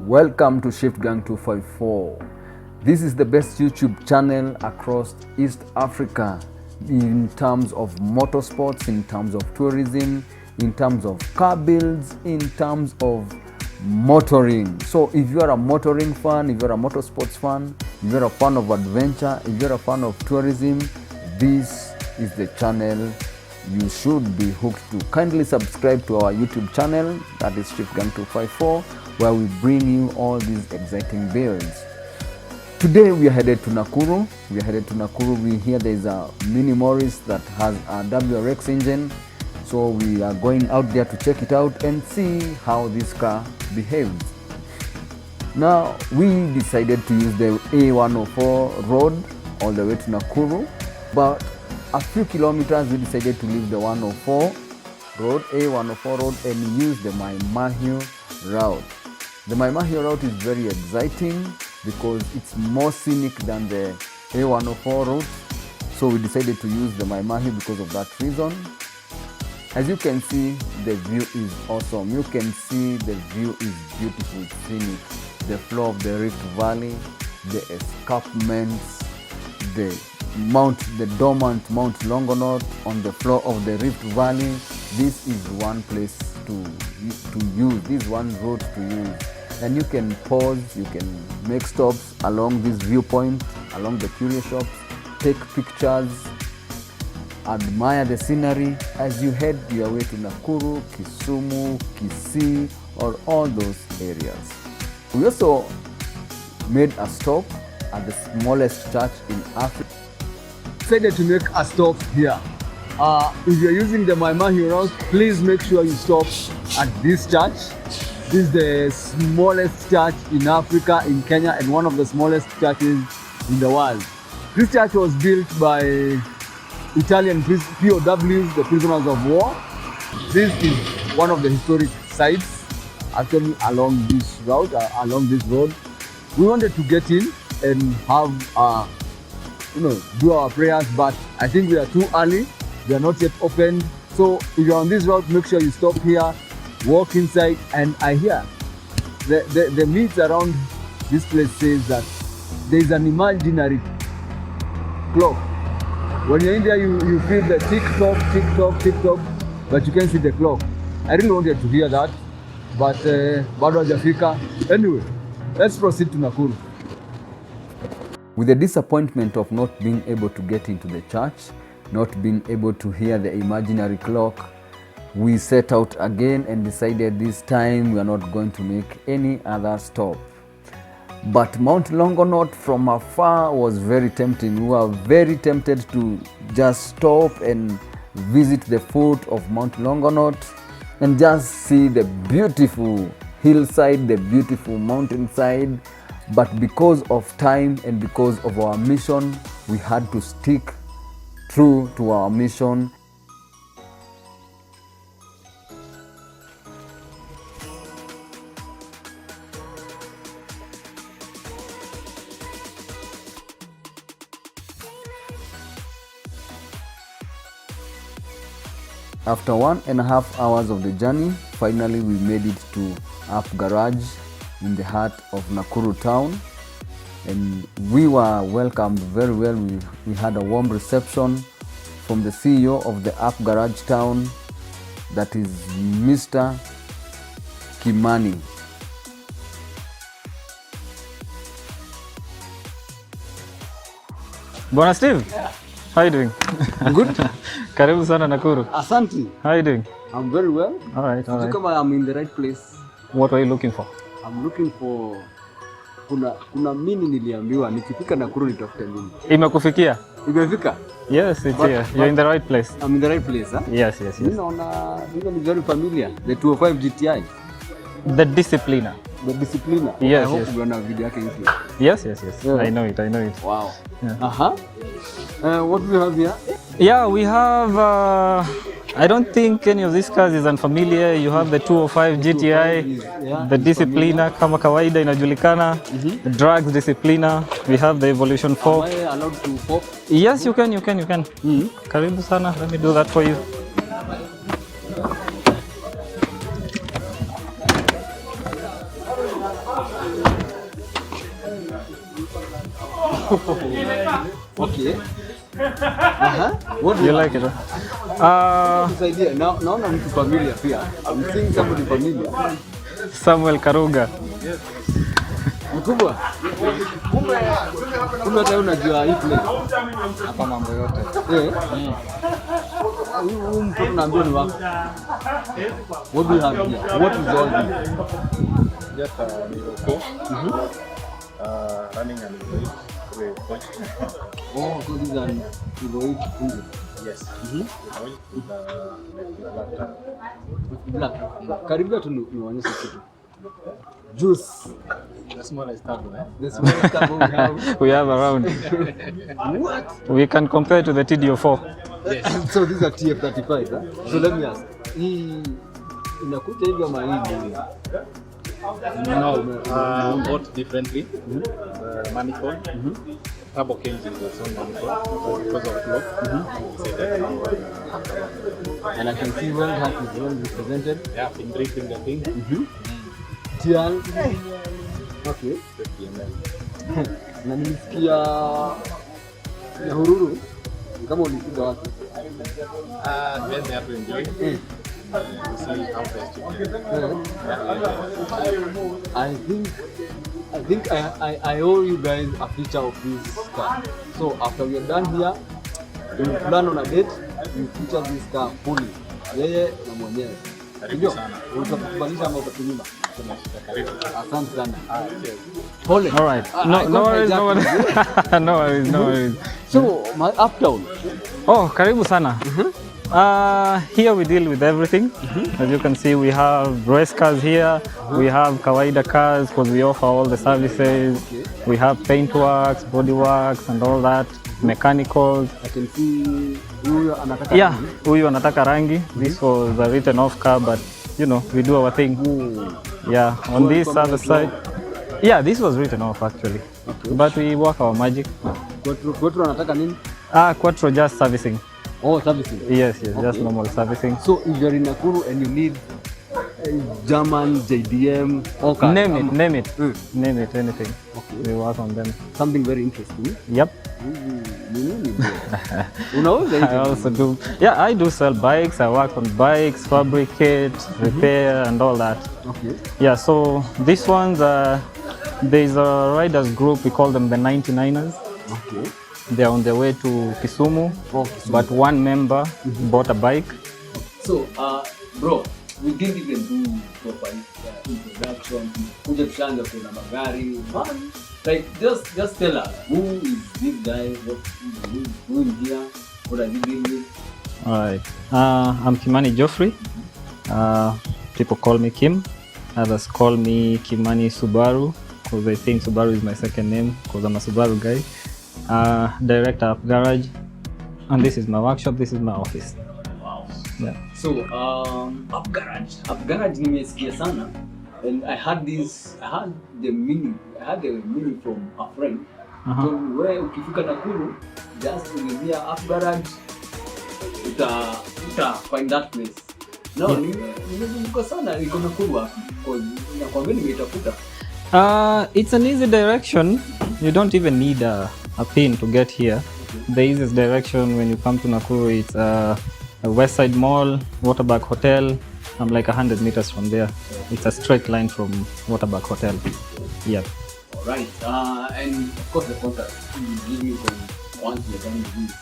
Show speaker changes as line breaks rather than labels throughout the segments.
Welcome to Shift Gang 254. This is the best YouTube channel across East Africa in terms of motorsports, in terms of tourism, in terms of car builds, in terms of motoring. So if you are a motoring fan, if you're a motorsports fan, if you're a fan of adventure, if you're a fan of tourism, this is the channel you should be hooked to. Kindly subscribe to our YouTube channel, that is Shift Gang 254, where we bring you all these exciting builds. Today we are headed to Nakuru. We hear there is a Mini Morris that has a WRX engine. So we are going out there to check it out and see how this car behaves. Now we decided to use the A104 road all the way to Nakuru. But a few kilometers we decided to leave the 104 road, A104 road, and use the Maimahiu route. The Maimahiu route is very exciting because it's more scenic than the A104 route. So we decided to use the Maimahiu because of that reason. As you can see, the view is awesome. You can see the view is beautiful, scenic. The floor of the Rift Valley, the escarpments, the dormant Mount Longonot on the floor of the Rift Valley. This is one place to use, this is one road to use. And you can pause, you can make stops along this viewpoint, along the curio shops, take pictures, admire the scenery as you head your way to Nakuru, Kisumu, Kisii, or all those areas. We also made a stop at the smallest church in Africa. Decided to make a stop here. If you're using the Maimahiu route, please make sure you stop at this church. This is the smallest church in Africa, in Kenya, and one of the smallest churches in the world. This church was built by Italian POWs, the prisoners of war. This is one of the historic sites actually along this route, along this road. We wanted to get in and have do our prayers, but I think we are too early. They are not yet opened. So if you're on this route, make sure you stop here, walk inside, and I hear the myths around this place says that there is an imaginary clock. When you're in there, you feel the tick-tock, but you can't see the clock. I really wanted to hear that, but bado hajafika. Anyway, let's proceed to Nakuru. With the disappointment of not being able to get into the church, not being able to hear the imaginary clock, we set out again and decided this time we are not going to make any other stop. But Mount Longonot from afar was very tempting. We were very tempted to just stop and visit the foot of Mount Longonot and just see the beautiful hillside, the beautiful mountainside. But because of time and because of our mission, we had to stick true to our mission. After 1.5 hours of the journey, finally we made it to Up Garage in the heart of Nakuru town, and we were welcomed very well. We had a warm reception from the CEO of the Up Garage town, that is Mr. Kimani.
Bwana Steve, how are you doing?
Good.
Karibu sana Nakuru.
Asante.
How are you doing?
I'm very well.
All right.
I'm in the right place.
What are you looking for?
I'm looking for kuna mini niliambiwa nikifika Nakuru nitafute mini.
Imekufikia?
Imefika?
Yes, it's here. You're in the right place.
I'm in the right place, huh?
Yes.
Naona hiyo ni very familiar. The 205 GTI.
The Discipliner.
The Discipliner.
Yes,
I hope umeona video yake YouTube.
Yes.
Yeah.
I know it.
Wow.
Yeah.
What do we have here?
Yeah, we have I don't think any of these cars is unfamiliar. You have the 205 GTI, the Discipliner kama kawaida inajulikana, the Drags Discipliner. We have the Evolution 4.
Am I allowed to pop?
Yes, you can. Karibu sana. Let me do that for you.
Okay. What do
You like it?
This idea. Naona mtu familia pia. I'm seeing somebody familiar.
Samuel Karuga.
Mkubwa. Kumbe hata unajua hii place.
Hapa mambo yote.
Huyu mtoto naambia ni wako. What do you have here? What is all this?
Just Miroko. Running and weight.
Oh, so this is an Evoid.
Yes. With
Black. Karibia tu nionyeshe kitu. Juice.
the smallest turbo,
The smallest turbo
We have around.
What?
We can compare to the TDO4.
Yes.
So this is a TF35, huh? So let me ask. Hii inakuja hivi ama hii ni?
No, bought differently. The manifold. Turbo came with its own manifold because of flow.
And I can see well hat is well represented.
Yeah, fingerprinting the thing.
TL. Okay.
50 ml.
Na nilisikia Nakuru kama ulikuja wapi?
Went there to enjoy. See how best you can.
I think I owe you guys a picture of this car. So after we are done here, we will plan on a date. We feature this car fully. Yeye na mwenyewe.
Karibu sana.
Utakubalisha ama utatumima?
Karibu.
Asante sana. Pole.
All right. No worries. No worries.
So my uptown.
Oh, karibu sana. Here we deal with everything. As you can see, we have race cars here. We have kawaida cars because we offer all the services. We have paint works, body works, and all that. Mechanicals.
I can see huyu anataka
huyu anataka rangi. This was a written off car, but you know, we do our thing. Yeah, on this other side. Yeah, this was written off actually. But we work our magic.
Quattro anataka nini?
Quattro just servicing.
Oh, servicing.
Yes, just normal servicing.
So if you're in Nakuru and you need German, JDM, all cars.
Name it. Name it, anything.
Okay.
We work on them.
Something very interesting.
Yep. I also do. Yeah, I do sell bikes. I work on bikes, fabricate, repair, and all that.
Okay.
Yeah, so these ones, there's a riders group, we call them the 99ers.
Okay.
They're on their way to Kisumu, but one member bought a bike.
So, bro, we didn't even do proper introduction. Kuja tushaanza kuna magari. Like, just tell us, who is this guy? Who is here? What are you doing with?
All right. I'm Kimani Geoffrey. People call me Kim. Others call me Kimani Subaru because I think Subaru is my second name because I'm a Subaru guy. Director of garage, and this is my workshop. This is my office.
Wow.
Yeah.
So, up garage nimesikia sana, and I had the mini from a friend. So where ukifika Nakuru, just ulizia up garage, uta find that place. No, niko sana niko Nakuru hapo because nakwambia nimeitafuta.
It's an easy direction. You don't even need a pin to get here. The easiest direction when you come to Nakuru, it's a West Side Mall, Waterback Hotel. I'm like 100 meters from there. It's a straight line from Waterback Hotel. Yeah.
All right. And of course the contact. Give me once you're done with this.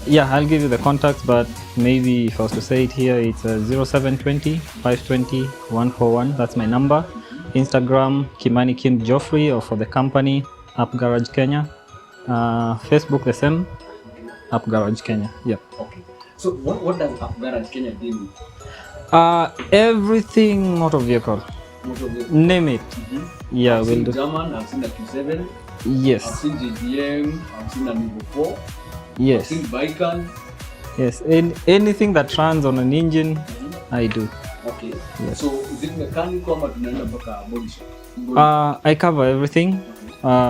Yeah, I'll give you the contacts, but maybe if I was to say it here, it's 0720 520 141. That's my number. Instagram, Kimani Kim Geoffrey, or for the company, Up Garage Kenya. Facebook the same, Up Garage Kenya. Yep.
Okay. So what does Up Garage Kenya deal with?
Everything motor vehicle. Name it. Yeah,
I've
we'll
seen
do.
German, I've seen a Q7,
Yes.
I've seen JDM, I've seen a Nivo 4, I've
Yes.
seen Baikan.
Yes. Anything that runs on an engine, I do.
Okay.
Yes.
So is it mechanical or tunaenda mpaka body shop?
I cover everything.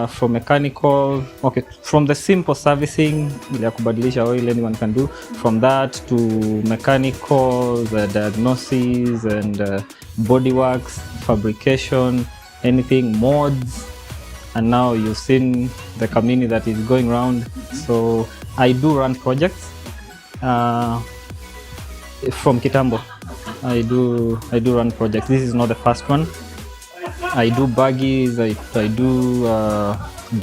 From mechanical, okay, from the simple servicing, ya kubadilisha oil, anyone can do. From that to mechanical, the diagnosis and body works, fabrication, anything, mods, and now you've seen the community that is going around. So I do run projects from Kitambo. I do run projects. This is not the first one. I do buggies, I do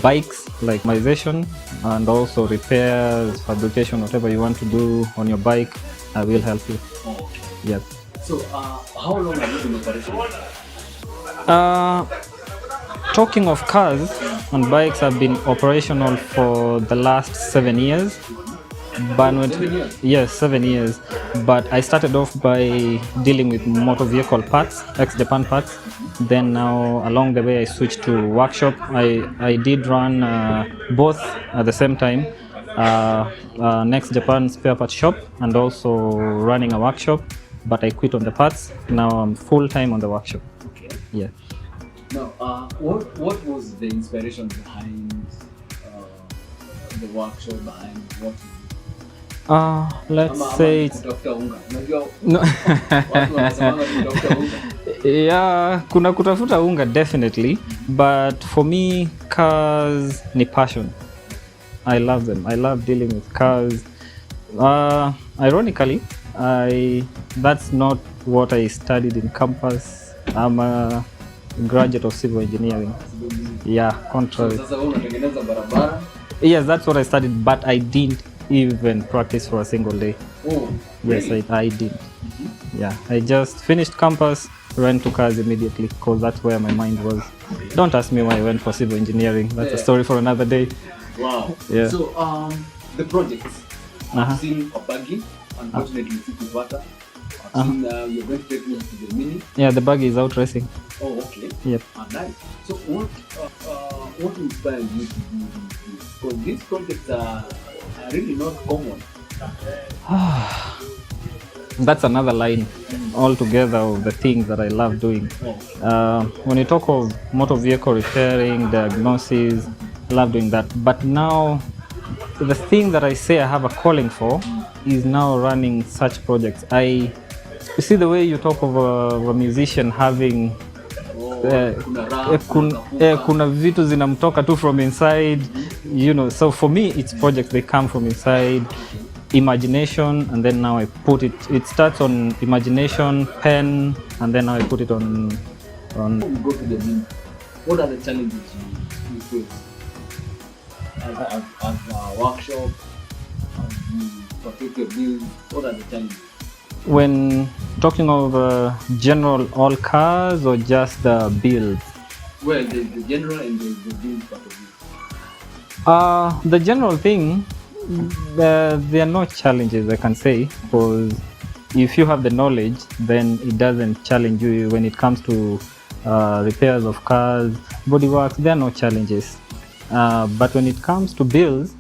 bikes, like customization, and also repairs, fabrication, whatever you want to do on your bike, I will help you.
Okay.
Yes.
So, how long have you been operating?
Talking of cars and bikes, I've been operational for the last 7 years. But
7 years?
Yes, 7 years. But I started off by dealing with motor vehicle parts, ex-Japan parts. Then now, along the way, I switched to workshop. I did run both at the same time. Next Japan spare parts shop and also running a workshop. But I quit on the parts. Now I'm full-time on the workshop.
Okay.
Yeah.
Now, what was the inspiration behind the workshop, behind what you do?
Let's say it's no. Yeah, kuna kutafuta unga definitely, but for me cars ni passion. I love them. I love dealing with cars. Ironically, that's not what I studied in campus. I'm a graduate of civil engineering. Yeah, contrary. Yes, that's what I studied, but I didn't even practice for a single day.
Oh,
yes,
really?
I did. Yeah, I just finished campus, went to cars immediately because that's where my mind was. Don't ask me why I went for civil engineering. That's a story for another day.
Wow.
Yeah.
So, the projects. I've seen a buggy, unfortunately, it's with water. I've seen you're going to take me to the Mini.
Yeah, the buggy is out racing.
Oh, okay.
Yep.
Nice. So, what inspired you to do this? Because these projects are really not common.
That's another line altogether of the things that I love doing. When you talk of motor vehicle repairing, diagnosis, I love doing that. But now, the thing that I say I have a calling for is now running such projects. You see the way you talk of a musician having kuna vitu zinamtoka tu from inside, you know. So for me, it's projects, they come from inside, imagination, and then now I put it. It starts on imagination, pen, and then now I put it on.
When you go to the Mini, what are the challenges you face as a workshop? As you protect your build, what are the challenges?
When talking of general all cars or just the builds?
Well, there's the general and there's the build part of it.
The general thing, there are no challenges, I can say, because if you have the knowledge, then it doesn't challenge you. When it comes to repairs of cars, bodyworks, there are no challenges. But when it comes to builds,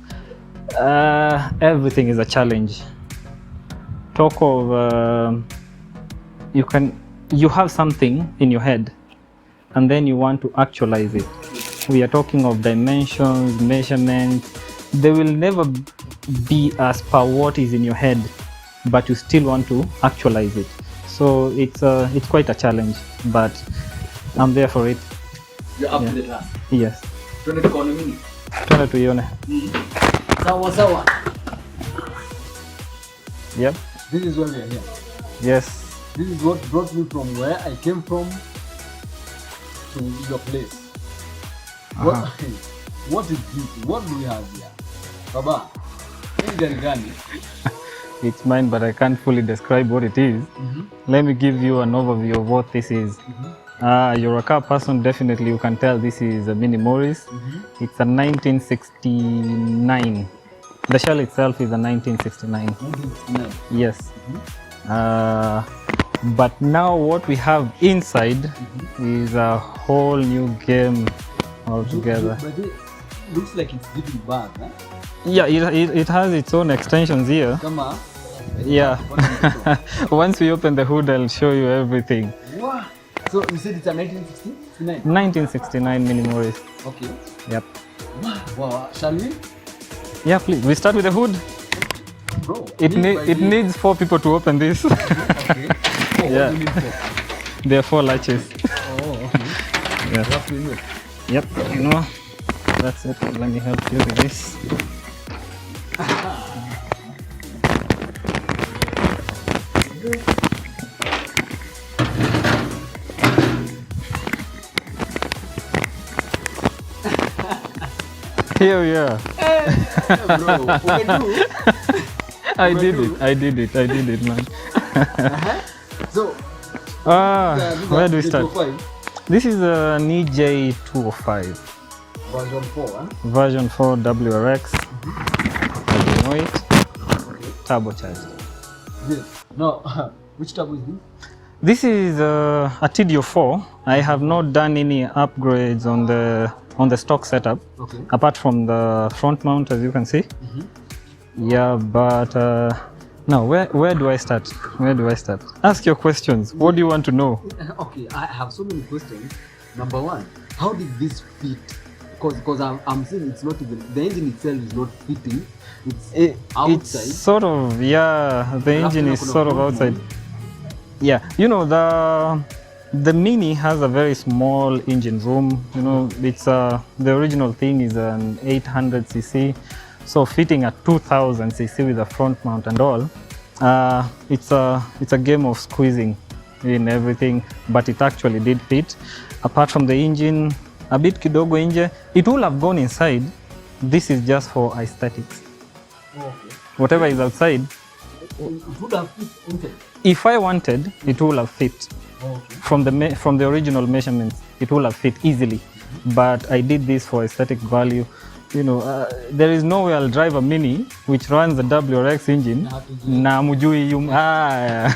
everything is a challenge. Talk of you have something in your head and then you want to actualize it. We are talking of dimensions, measurements. They will never be as per what is in your head, but you still want to actualize it. So it's quite a challenge, but I'm there for it.
You're up to the task.
Yes.
Twende tukaone Mini.
Twende tuione.
Sawa.
Yep.
This is why we are here.
Yes.
This is what brought me from where I came from to your place. What is this? What do we have here? Baba, hii gari gani?
It's mine, but I can't fully describe what it is. Let me give you an overview of what this is. You're a car person, definitely you can tell this is a Mini Morris. It's a 1969. The shell itself is a 1969.
1969.
Yes. But now what we have inside is a whole new game altogether.
But it looks like it's giving back, huh?
Yeah, it has its own extensions here.
Come on.
Yeah. Once we open the hood, I'll show you everything.
Wow. So you said it's a 1969?
1969 Mini Morris.
Okay.
Yep.
Wow. Shall we?
Yeah, please. We start with the hood.
Bro,
It needs 4 people to open this.
Okay.
Yeah.
What do you need for?
There are 4 latches.
Oh, okay.
Yeah.
You have to know.
Yep. You know. That's it. Let me help you with this. Here we are.
Bro,
I did it, man.
So,
Where do we start? This is an EJ2005
version 4, huh?
version 4 WRX. As you know it, turbocharged.
Yes. Now, which turbo is this?
This is a TDO4. I have not done any upgrades on the stock setup,
Okay.
apart from the front mount, as you can see. Yeah, but now where do I start? Where do I start? Ask your questions. What do you want to know?
Okay, I have so many questions. Number one, how did this fit? Because I'm saying it's not even, the engine itself is not fitting. It's outside.
It's sort of, yeah, the engine is sort of outside. Yeah, you know, the Mini has a very small engine room. You know, it's the original thing is an 800cc. So fitting a 2000cc with a front mount and all, it's a game of squeezing in everything, but it actually did fit. Apart from the engine, a bit kidogo inje, it will have gone inside. This is just for aesthetics.
Okay.
Whatever is outside,
It would have fit inside.
if I wanted, it will have fit.
Okay.
From the original measurements, it will have fit easily. But I did this for aesthetic value. You know, there is no way I'll drive a Mini which runs a WRX engine. Na mujui yung I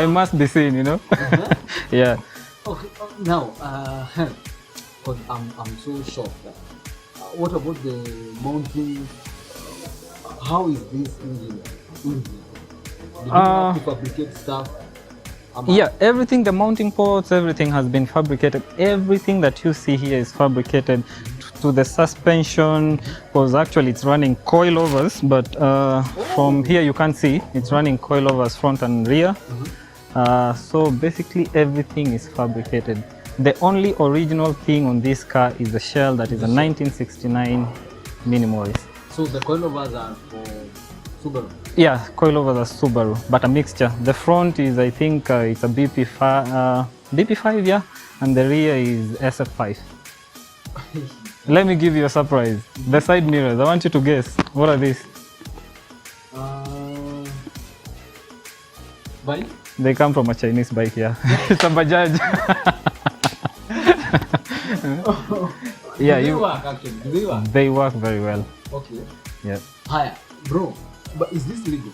must be seen, you know. Yeah.
Okay. Now, because I'm so shocked. What about the mounting? How is this engine? Did you have to fabricate stuff?
Yeah, everything, the mounting ports, everything has been fabricated. Everything that you see here is fabricated. To the suspension, because actually it's running coilovers, but from here you can't see, it's running coilovers front and rear. So basically everything is fabricated. The only original thing on this car is the shell that is a 1969 Mini Morris.
So the coilovers are for Subaru?
Yeah, coilovers are Subaru, but a mixture. The front is, I think, it's a BP5, yeah, and the rear is SF5. Let me give you a surprise. The side mirrors, I want you to guess. What are these?
Bike?
They come from a Chinese bike, yeah. It's a Bajaj. Yeah,
Do they work actually? Do they work?
They work very well.
Okay.
Yeah.
Hi, bro. But is this legal?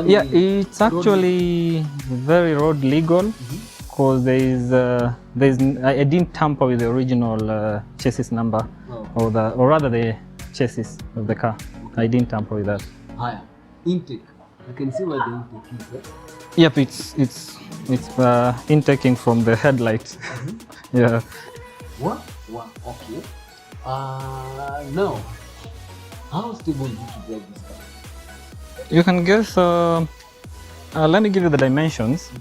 Yeah, it's actually very road legal. Because I didn't tamper with the original chassis number, or rather the chassis of the car. I didn't tamper with that.
Higher intake. You can see where the intake is. Right?
Yep, it's intaking from the headlight. Yeah.
What? Wow. Okay. Now, how stable did you drive this car?
You can guess. Let me give you the dimensions.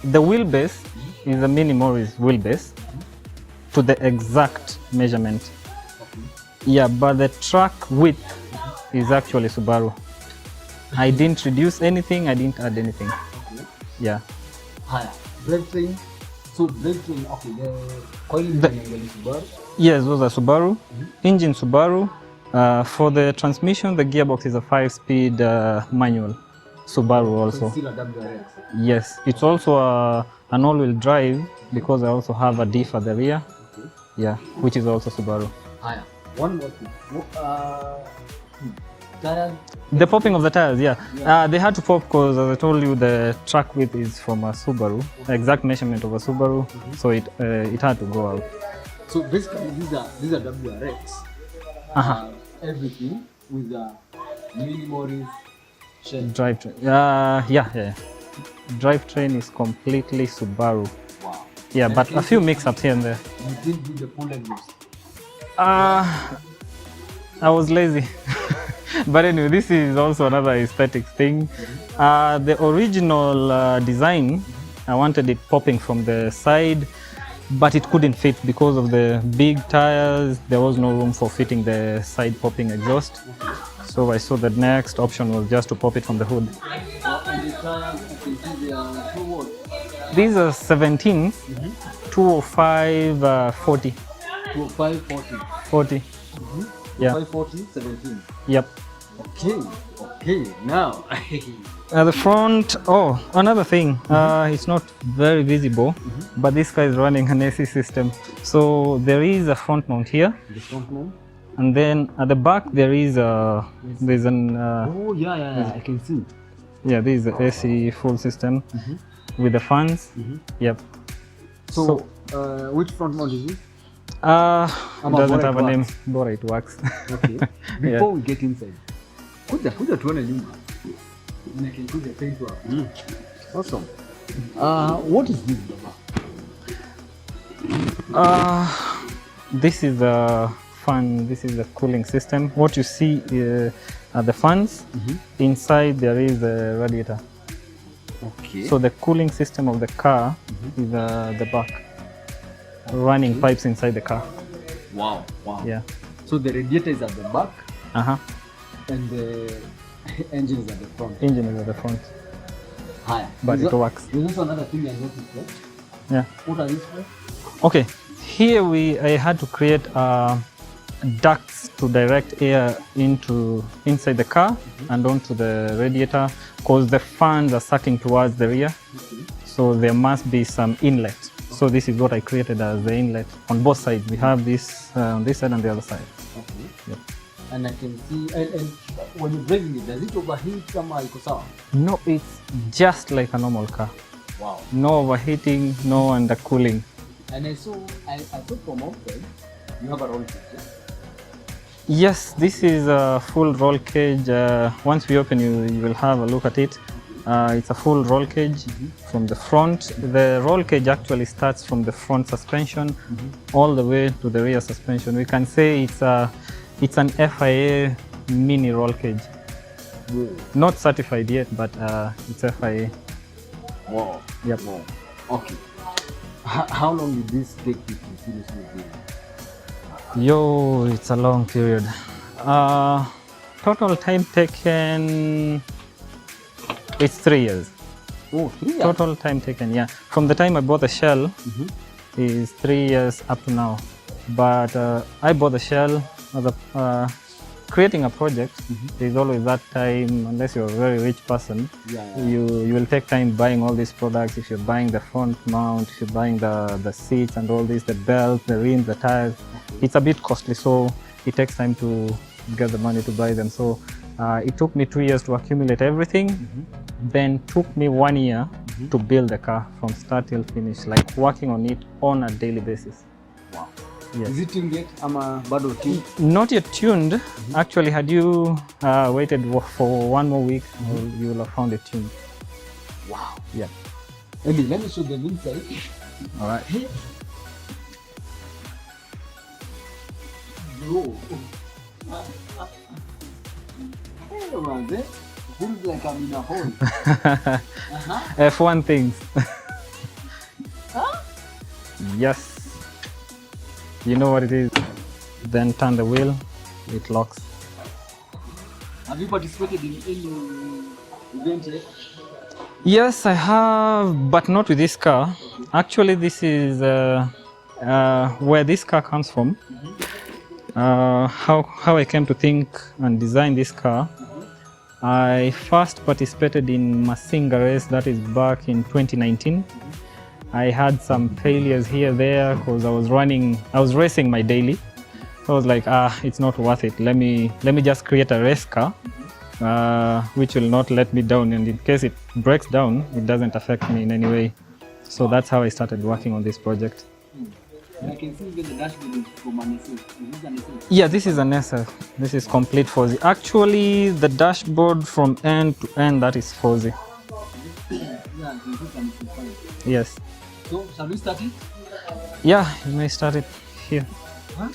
The wheelbase is a Mini Morris wheelbase to the exact measurement.
Okay.
Yeah, but the track width is actually Subaru. I didn't reduce anything, I didn't add anything.
Okay.
Yeah.
Higher. Drivetrain. So drivetrain, okay, the coil is Subaru?
Yes, those are Subaru. Engine Subaru. For the transmission, the gearbox is a 5-speed manual. Subaru also.
Still a WRX.
Yes, it's also an all-wheel drive because I also have a diff at the rear.
Okay.
Yeah, which is also Subaru.
Higher. One more thing. Tires.
The popping of the tires, yeah. They had to pop because, as I told you, the track width is from a Subaru, exact measurement of a Subaru, so it had to go out.
So basically, these are WRX. Everything with a Mini Morris
drivetrain. Yeah. Drivetrain is completely Subaru.
Wow.
Yeah,
And
but a few mix-ups here and there.
You didn't do the pull and loose.
I was lazy. But anyway, this is also another aesthetic thing. The original design, I wanted it popping from the side. but it couldn't fit because of the big tires. There was no room for fitting the side popping exhaust. So I saw the next option was just to pop it from the hood.
And the tires, I can see they are 2 what?
These are 17, 205, 40.
205, 40.
40. Yeah.
205, 40, 17.
Yep.
Okay, now.
At the front, oh, another thing, it's not very visible, but this guy is running an AC system. So there is a front mount here,
The front mount?
and then at the back there is there's an
Oh, yeah, I can see.
yeah, this is the AC full system with the fans. Yep.
So, which front mount is it?
Doesn't have a name, but it works.
Okay. Before we get inside, kuja tuone nyuma. Kuja paint work. Awesome. What is this, Baba?
This is the fan. This is the cooling system. What you see are the fans. Inside there is a radiator.
Okay.
So the cooling system of the car is the back. Running pipes inside the car.
Wow.
Yeah.
So the radiator is at the back and the engine is at the front.
Engine is at the front,
Higher.
but it works.
There's also another thing I noticed, right?
Yeah.
What are these for?
Okay. Here I had to create ducts to direct air inside the car and onto the radiator, because the fans are sucking towards the rear. So there must be some inlet. So this is what I created as the inlet on both sides. We have this on this side and the other side.
Okay.
Yep.
And I can see, and when you're driving it, does it overheat kama iko sawa?
No, it's just like a normal car.
Wow.
No overheating, no undercooling.
And I saw from outside, you have a roll cage. Yeah?
Yes, this is a full roll cage. Once we open, you will have a look at it. It's a full roll cage from the front. The roll cage actually starts from the front suspension all the way to the rear suspension. We can say it's an FIA mini roll cage. Not certified yet, but it's FIA.
Wow.
Yep.
Wow. Okay. How long did this take you to finish with it?
Yo, it's a long period. Total time taken, it's 3 years.
Oh, 3 years?
Total time taken, yeah. From the time I bought the shell is 3 years up to now. But I bought the shell as creating a project. There's always that time, unless you're a very rich person, you will take time buying all these products. If you're buying the front mount, if you're buying the seats and all this, the belt, the rims, the tires, it's a bit costly. So it takes time to get the money to buy them. So it took me 2 years to accumulate everything. Then took me 1 year to build the car from start till finish, like working on it on a daily basis.
Wow.
Yes.
Is it tuned yet? Ama bado tuned?
Not yet tuned. Actually, had you waited for 1 more week, you will have found it tuned.
Wow.
Yeah.
Andy, let me show them inside.
All right.
Bro. Hey, man, feels like I'm in a hole.
F1 things. Yes. You know what it is. Then turn the wheel, it locks.
Have you participated in any event yet?
Yes, I have, but not with this car. Actually, this is where this car comes from. How I came to think and design this car. I first participated in Masinga race, that is back in 2019. I had some failures here there because I was racing my daily. So I was like, it's not worth it. Let me just create a race car, which will not let me down. And in case it breaks down, it doesn't affect me in any way. So that's how I started working on this project.
And I can see even the dashboard is from an SF. Is this an SF?
Yeah, this is an SF. This is complete 4Z. Actually, the dashboard from end to end, that is 4Z.
Yeah, this is an SF.
Yes.
So, shall we start it?
Yeah, you may start it here.
Huh?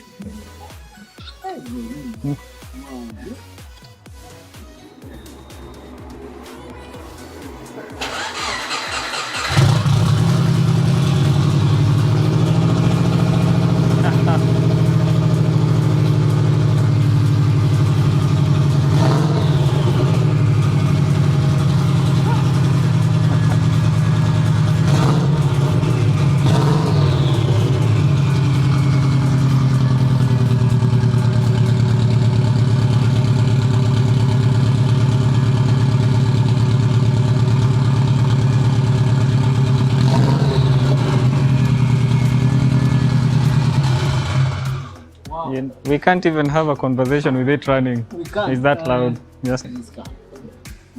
We can't even have a conversation with it running.
We can't.
It's that loud. Yes.
This car.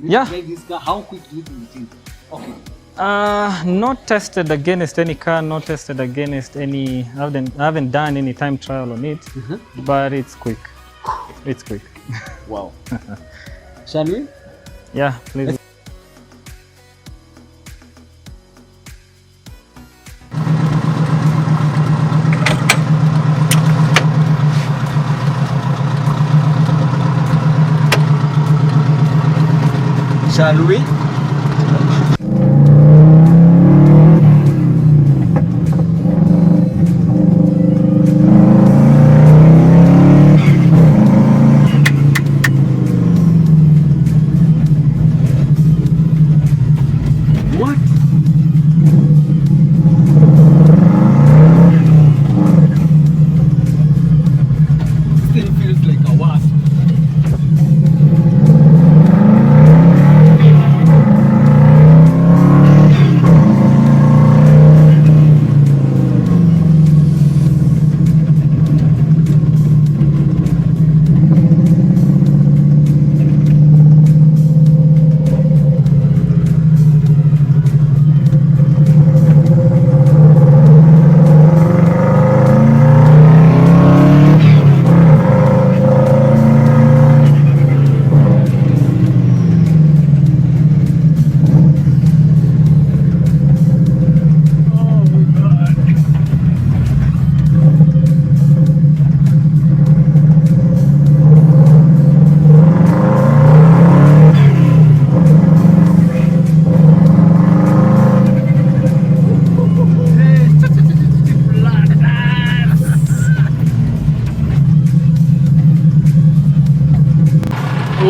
Yeah.
Drive this car. How quick do you think it is? Okay.
Not tested against any car, not tested against any. I haven't done any time trial on it, but it's quick. It's quick.
Wow. Shall we?
Yeah, please.
Shall we? What? Still feels like a wasp.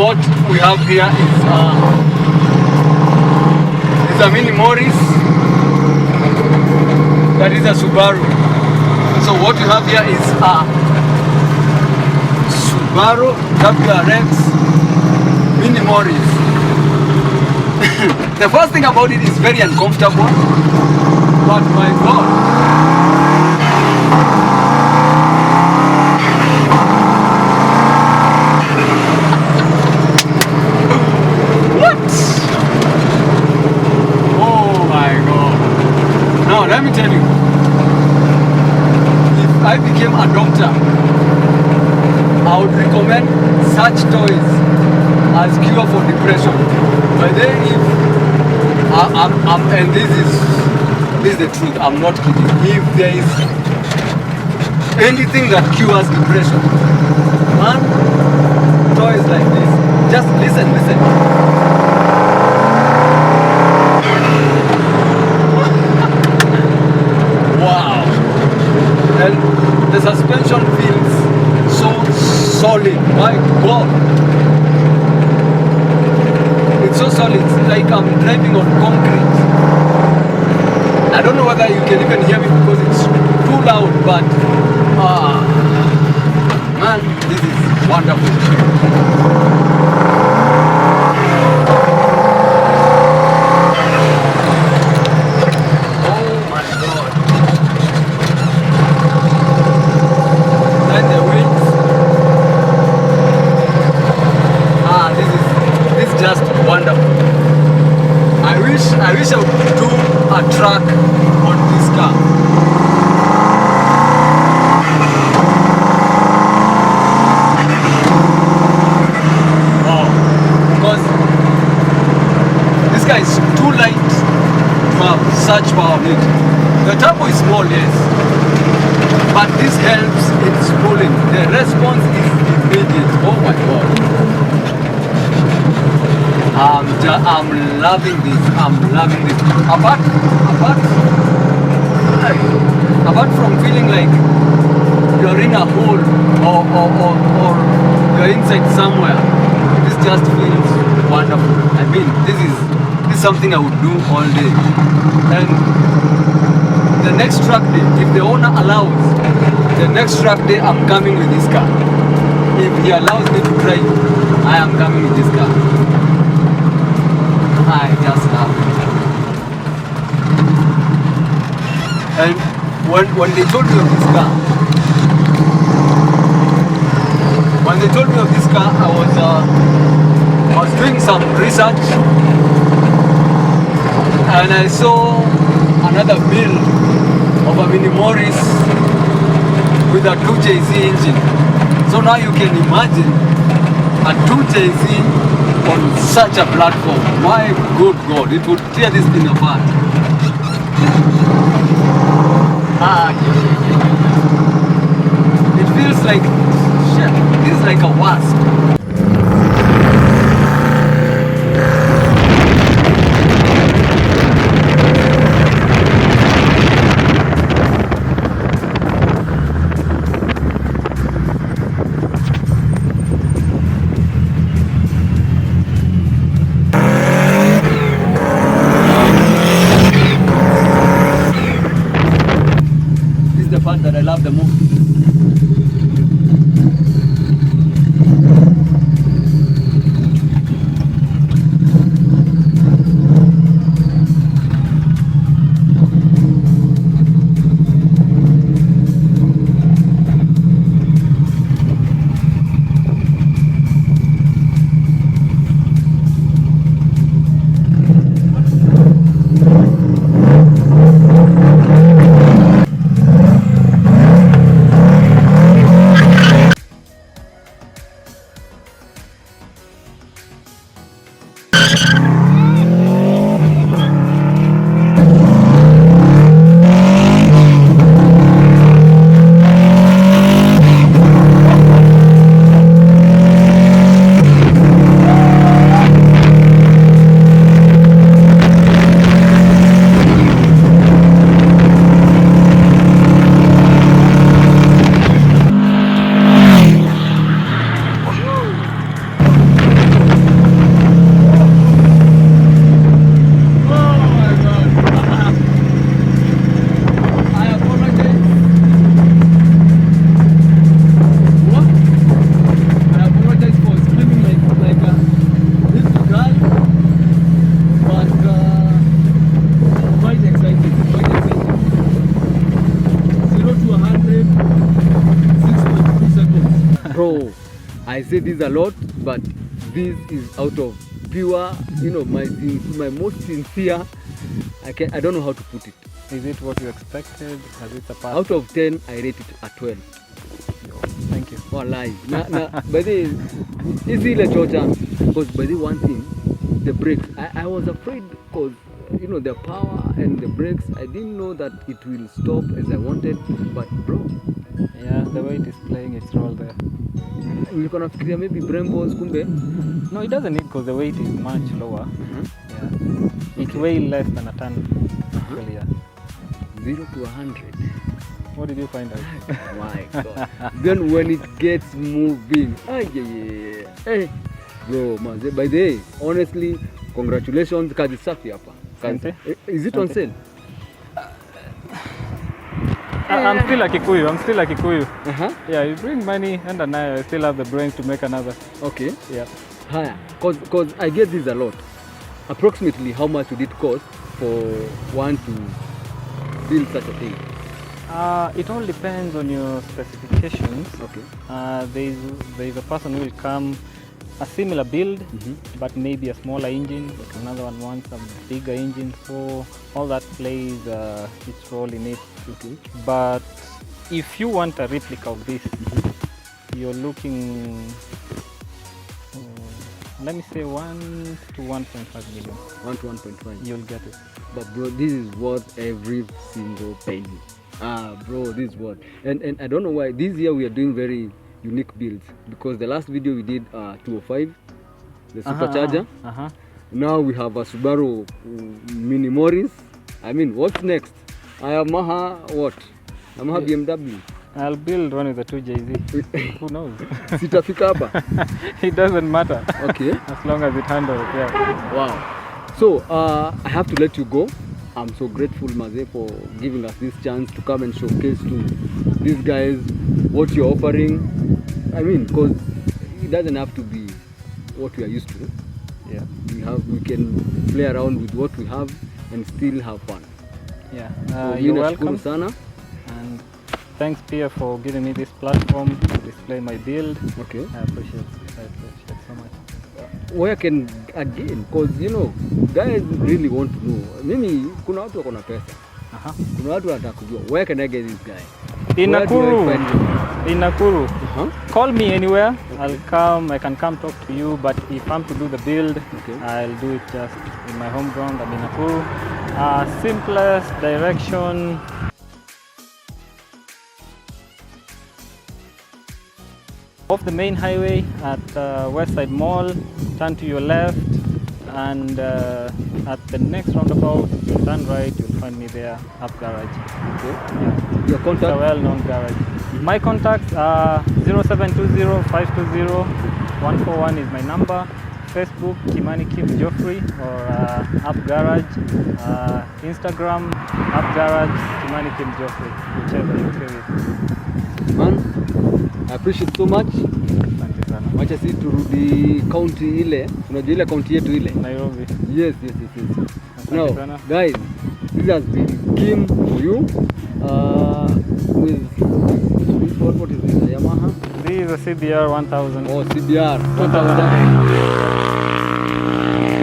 What we have here is a Mini Morris. That is a Subaru. So what you have here is a Subaru WRX Mini Morris. The first thing about it is very uncomfortable, but my God. Let me tell you, if I became a doctor, I would recommend such toys as cure for depression. But then if and this is the truth, I'm not kidding. If there is anything that cures depression, man, toys like this, just listen. Wow! And the suspension feels so solid. My God! It's so solid. It's like I'm driving on concrete. I don't know whether you can even hear me because it's too loud, but man, this is wonderful. Wonderful. I wish I would do a track on this car. Wow. Because this car is too light to have such power on it. The turbo is small, yes, but this helps in spooling. The response is immediate. Oh my God. I'm loving this. Apart from feeling like you're in a hole or you're inside somewhere, this just feels wonderful. I mean, this is something I would do all day. And the next track day, if the owner allows, the next track day I'm coming with this car. If he allows me to drive, I am coming with this car. I just love it. And when they told me of this car, told me of this car, I was doing some research and I saw another build of a Mini Morris with a 2JZ engine. So now you can imagine a 2JZ on such a platform. My good God, it would tear this thing apart. It feels like, shit, this is like a wasp. This is the part that I love the most. Bro, I say this a lot, but this is out of pure, my most sincere. I don't know how to put it.
Is it what you expected? Has it surpassed?
Out of 10, I rate it at 12.
Thank you.
Wallahi. By the easy le chocha. Because by the one thing, the brakes. I was afraid because the power and the brakes. I didn't know that it will stop as I wanted. But bro,
Yeah, the way it is playing its role there.
we're gonna figure maybe Brembo's kumbe.
No, it doesn't need because the weight is much lower. Yeah. It weighs less than a ton. Actually, yeah.
0 to 100.
What did you find out?
My God. Then when it gets moving, hey, bro, man. By the way, honestly, congratulations, kazi safi hapa.
Asante.
Is it on sale?
I'm still a Kikuyu.
Yeah.
You bring money and then I still have the brains to make another.
Okay.
Yeah.
Haya, cause I get this a lot. Approximately how much would it cost for one to build such a thing?
It all depends on your specifications.
Okay.
There is a person who will come a similar build, but maybe a smaller engine. Like another one wants a bigger engine, so all that plays its role in it.
Okay.
But if you want a replica of this, you're looking, let me say 1 to 1.5 million.
1 to 1.5.
You'll get it.
But bro, this is worth every single penny. Bro, this is worth. And I don't know why this year we are doing very unique builds, because the last video we did 205, the supercharger. Now we have a Subaru Mini Morris. I mean, what's next? Yamaha what? Yamaha BMW.
I'll build one with the 2JZ. Who knows?
Sitafika hapa.
It doesn't matter.
Okay.
As long as it handles, yeah.
Wow. So I have to let you go. I'm so grateful, Maze, for giving us this chance to come and showcase to these guys what you're offering. I mean, because it doesn't have to be what we are used to.
Yeah.
We can play around with what we have and still have fun.
Yeah.
So,
You're
nashukuru
welcome.
sana.
And thanks Pia for giving me this platform to display my build.
Okay.
I appreciate so much.
Where can, again, because you know, guys really want to know. Mimi, kuna watu wako na pesa. Kuna watu wanataka kujua, where can I get this guy?
In
Where do I
Nakuru.
find him?
In Nakuru. Call me anywhere. I'll come. I can come talk to you. But if I'm to do the build, I'll do it just in my home ground. I'm in Nakuru. Simplest direction. Off the main highway at West Side Mall, turn to your left, and at the next roundabout, you turn right, you'll find me there, Up Garage.
Okay.
Yeah.
Your
It's a
contact?
well-known garage. My contacts are 0720-520-141 is my number. Facebook, Kimani Kim Joffrey, or Up Garage. Instagram, Up Garage, Kimani Kim Joffrey, whichever you feel it.
Man, I appreciate so much.
Asante sana.
Wacha sisi turudi county ile. Unajua ile county yetu ile?
Nairobi.
Yes.
Asante
Now,
sana.
guys, this has been Kim for you. With what is this? A Yamaha?
This is a CBR 1000.
Oh, CBR 1000.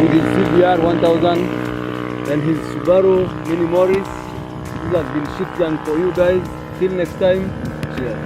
With his CBR 1000 and his Subaru Mini Morris. This has been Shitjan for you guys. Till next time, cheers.